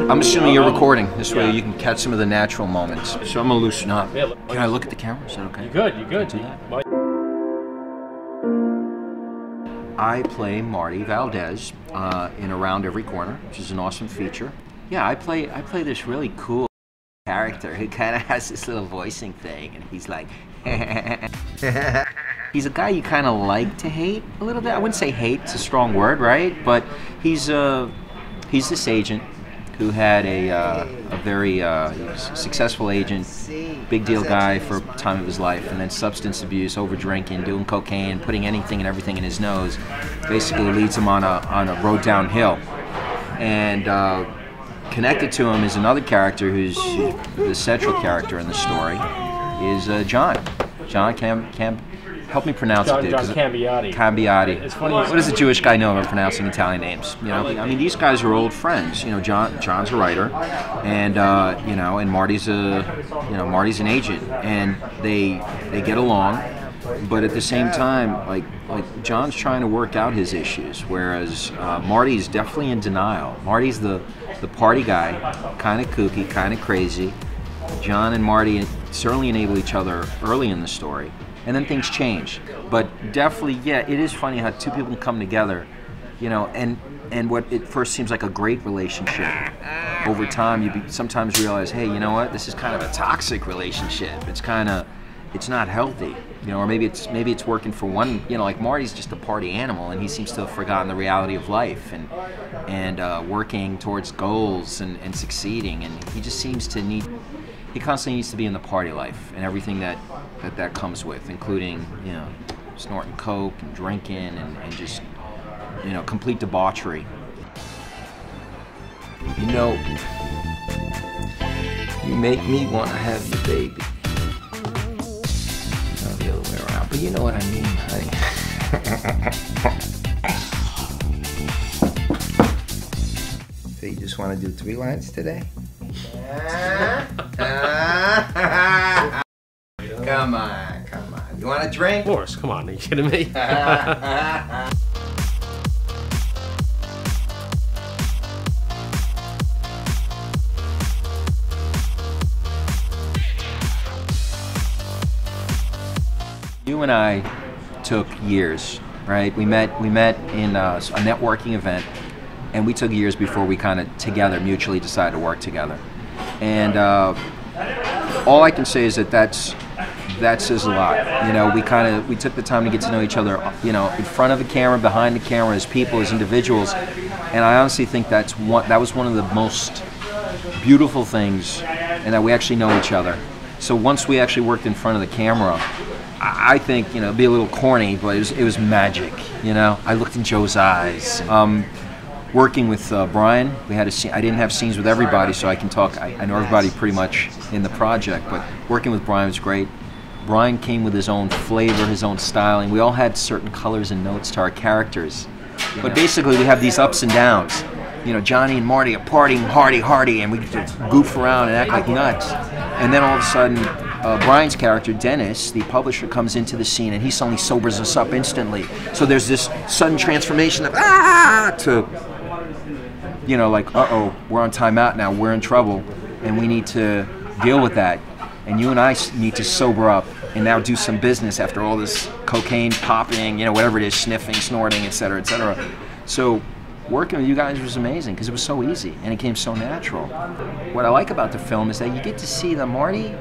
I'm assuming you're recording. This way you can catch some of the natural moments. So I'm gonna loosen up. Can I look at the camera? Is that okay? You good, you good. I play Marty Valdez in Around Every Corner, which is an awesome feature. Yeah, I play this really cool character who kind of has this little voicing thing, and he's like, he's a guy you kind of like to hate a little bit. I wouldn't say hate; it's a strong word, right? But he's this agent who had a very successful agent, big deal guy for the time of his life, and then substance abuse, over drinking, doing cocaine, putting anything and everything in his nose, basically leads him on a road downhill. And connected to him is another character who's the central character in the story, is John. John help me pronounce it, dude. John Cambiati. Cambiati. It's funny. What does a Jewish guy know about pronouncing Italian names? You know, I mean, these guys are old friends. You know, John's a writer, and you know, and Marty's Marty's an agent, and they get along. But at the same time, like John's trying to work out his issues, whereas Marty's definitely in denial. Marty's the party guy, kind of kooky, kind of crazy. John and Marty certainly enable each other early in the story, and then things change. But definitely, yeah, it is funny how two people can come together, you know, and what at first seems like a great relationship, over time you sometimes realize, hey, you know what, this is kind of a toxic relationship. It's not healthy, you know, or maybe it's working for one, you know, like Marty's just a party animal, and he seems to have forgotten the reality of life and working towards goals and succeeding, and he just seems to he constantly needs to be in the party life and everything that comes with, including, you know, snorting coke and drinking and just, you know, complete debauchery. You know, you make me want to have your baby. Not the other way around, but you know what I mean, honey. So you just want to do 3 lines today? Come on. You want a drink? Of course, come on, are you kidding me? You and I took years, right? We met in a networking event, and we took years before we kind of together mutually decided to work together. And all I can say is that says a lot. You know, we took the time to get to know each other, you know, in front of the camera, behind the camera, as people, as individuals. And I honestly think that was one of the most beautiful things, and that we actually know each other. So once we actually worked in front of the camera, I think, you know, it'd be a little corny, but it was magic. You know, I looked in Joe's eyes. Working with Bryant, we had I didn't have scenes with everybody, so I can talk. I know everybody pretty much in the project, but working with Bryant was great. Bryant came with his own flavor, his own styling. We all had certain colors and notes to our characters, but basically we have these ups and downs. You know, Johnny and Marty are partying hardy, and we goof around and act like nuts. And then all of a sudden, Bryant's character, Dennis, the publisher, comes into the scene, and he suddenly sobers us up instantly. So there's this sudden transformation of to, you know, like, uh-oh, we're on timeout now, we're in trouble, and we need to deal with that. And you and I need to sober up and now do some business after all this cocaine popping, you know, whatever it is, sniffing, snorting, etc., etc. So working with you guys was amazing because it was so easy and it came so natural. What I like about the film is that you get to see that Marty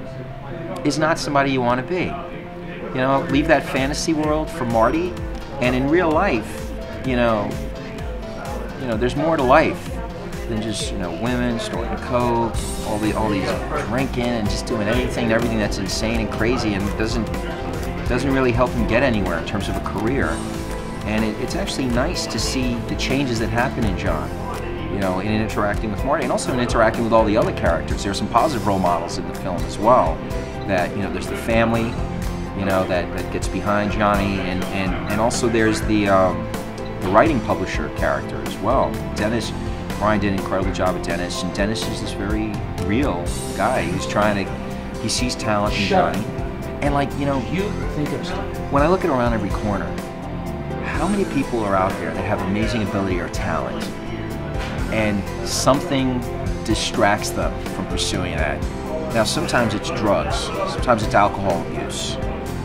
is not somebody you want to be. You know, leave that fantasy world for Marty, and in real life, you know, there's more to life than just, you know, women, snorting coke, all these drinking and just doing anything and everything that's insane and crazy, and doesn't really help him get anywhere in terms of a career. And it's actually nice to see the changes that happen in John, you know, in interacting with Marty, and also in interacting with all the other characters. There's some positive role models in the film as well. That, you know, there's the family, you know, that gets behind Johnny, and also there's the writing publisher character as well. Dennis, Brian did an incredible job at Dennis, and Dennis is this very real guy who's he sees talent in Johnny. And, like, you know, when I look at Around Every Corner, how many people are out there that have amazing ability or talent, and something distracts them from pursuing that. Now, sometimes it's drugs, sometimes it's alcohol abuse,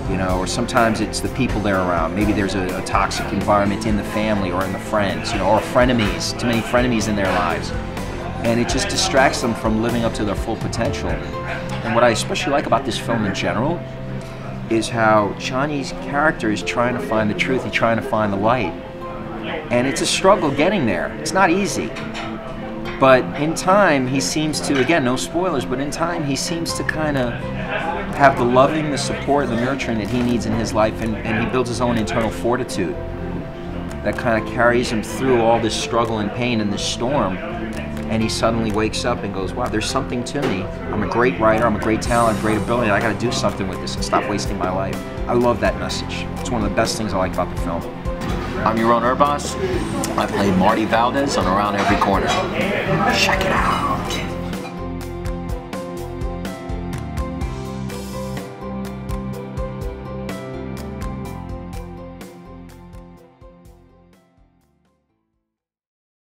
you know, or sometimes it's the people they're around. Maybe there's a toxic environment in the family or in the friends, you know, or frenemies, too many frenemies in their lives. And it just distracts them from living up to their full potential. And what I especially like about this film in general is how Johnny's character is trying to find the truth, he's trying to find the light. And it's a struggle getting there. It's not easy. But in time, he seems to, again, no spoilers, but in time, he seems to kind of have the loving, the support, the nurturing that he needs in his life, and he builds his own internal fortitude that kind of carries him through all this struggle and pain and this storm. And he suddenly wakes up and goes, wow, there's something to me. I'm a great writer, I'm a great talent, great ability, and I gotta do something with this and stop wasting my life. I love that message. It's one of the best things I like about the film. I'm Yaron Urbas. I play Marty Valdez on Around Every Corner. Check it out.